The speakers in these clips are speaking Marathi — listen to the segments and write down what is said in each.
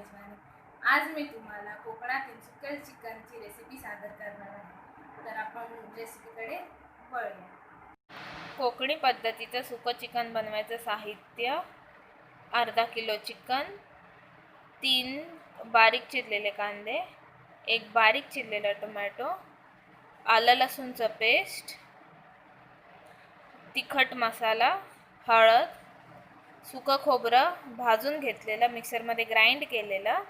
मेजवानी. आज मी तुम्हाला कोकणातील सुक्या चिकनची रेसिपी सादर करणार आहे. तर आपण रेसिपीकडे वळूया. कोकणी पद्धतीचं सुकं चिकन बनवायचं साहित्य: अर्धा किलो चिकन, 3 बारीक चिरलेले कांदे, 1 बारीक चिरलेला टोमॅटो, आलं लसूणचं पेस्ट, तिखट मसाला, हळद, सुकं खोबरं भाजून घेतलेलं मिक्सरमध्ये ग्राइंड केलेलं,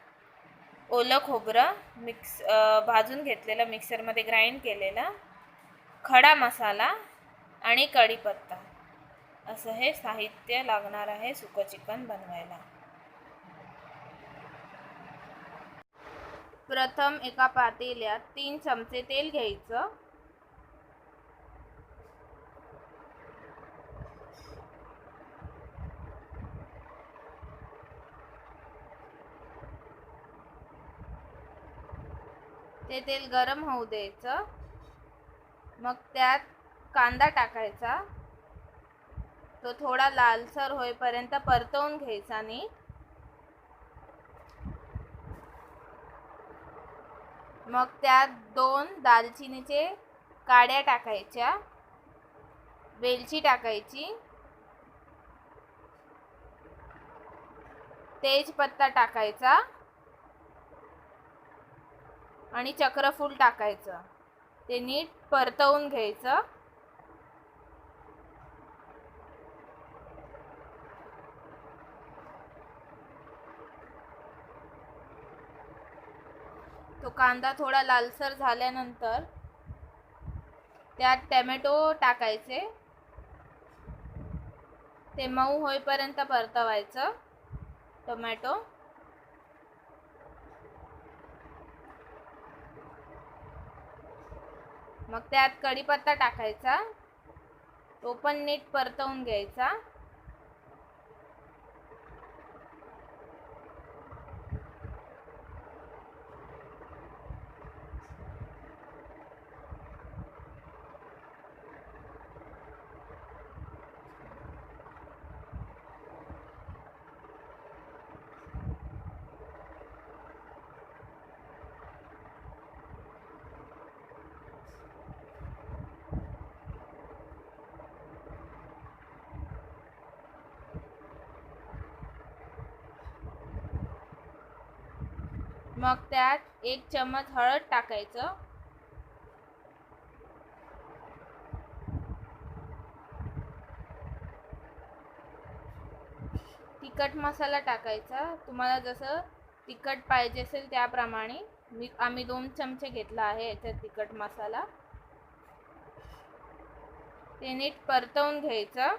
ओलं खोबरं भाजून घेतलेलं मिक्सरमध्ये ग्राइंड केलेलं, खडा मसाला आणि कढीपत्ता. असं हे साहित्य लागणार आहे सुकं चिकन बनवायला. प्रथम एका पातेल्यात 3 चमचे तेल घ्यायचं. ते तेल गरम होऊ द्यायचं. मग त्यात कांदा टाकायचा. तो थोडा लालसर होईपर्यंत परतवून घ्यायचा नीट. मग त्यात 2 दालचिनीचे काड्या टाकायच्या, वेलची टाकायची, तेजपत्ता टाकायचा आणि चक्रफूल टाकायचं. ते नीट परतवून घ्यायचं. तो कांदा थोडा लालसर झाल्यानंतर त्यात टोमॅटो टाकायचे. ते मऊ होईपर्यंत परतवायचं टोमॅटो. मग त्यात कढीपत्ता टाकायचा. तो पण नीट परतवून घ्यायचा. मग त्यात 1 चमच हळद टाकायचं. तिखट मसाला टाकायचा. तुम्हाला जसं तिखट पाहिजे असेल त्याप्रमाणे. आम्ही 2 चमचे घेतला आहे याच्यात तिखट मसाला. ते नीट परतवून घ्यायचं.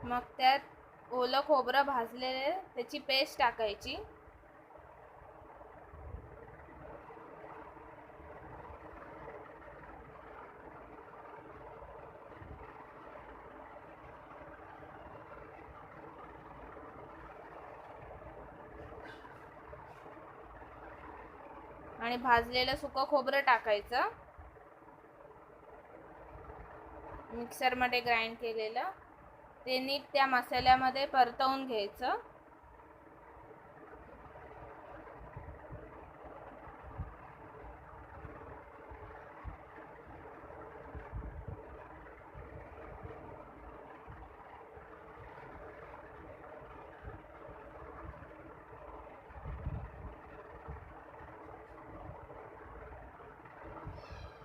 मग त्यात ओलं खोबरं भाजलेले त्याची पेस्ट टाकायची. आणि भाजलेलं सुकं खोबरं टाकायचं, मिक्सरमध्ये ग्राइंड केलेलं. ते नीट त्या मसाल्यामध्ये परतवून घ्यायचं.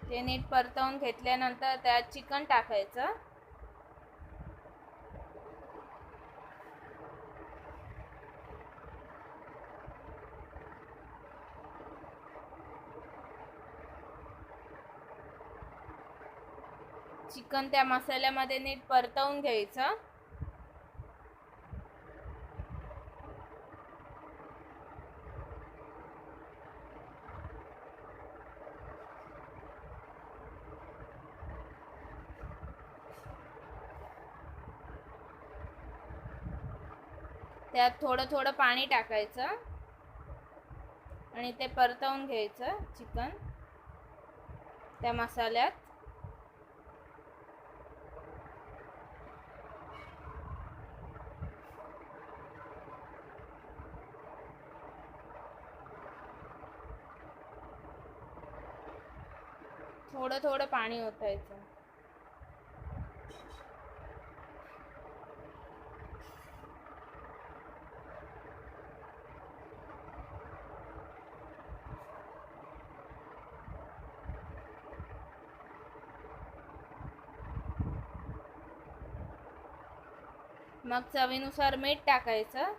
ते नीट परतवून घेतल्यानंतर त्यात चिकन टाकायचं. चिकन त्या मसाल्यामध्ये नीट परतवून घ्यायचं. त्यात थोडं थोडं पाणी टाकायचं आणि ते परतवून घ्यायचं चिकन त्या मसाल्यात. थोडं थोडं पाणी ओतायचं. मग चवीनुसार मीठ टाकायचं.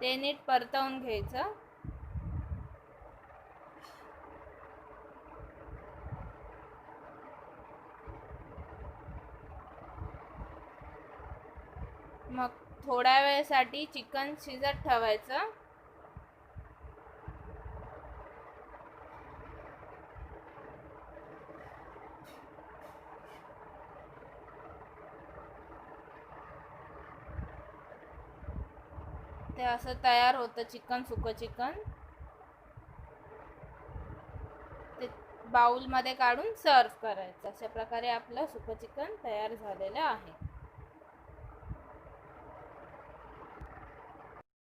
ते नीट परतवून घ्यायचं. मग थोड्या वेळेसाठी चिकन शिजत ठेवायचं. ते असं तयार होतं चिकन, सुकं चिकन. ते बाउलमध्ये काढून सर्व करायचं. अशा प्रकारे आपलं सुकं चिकन तयार झालेलं आहे.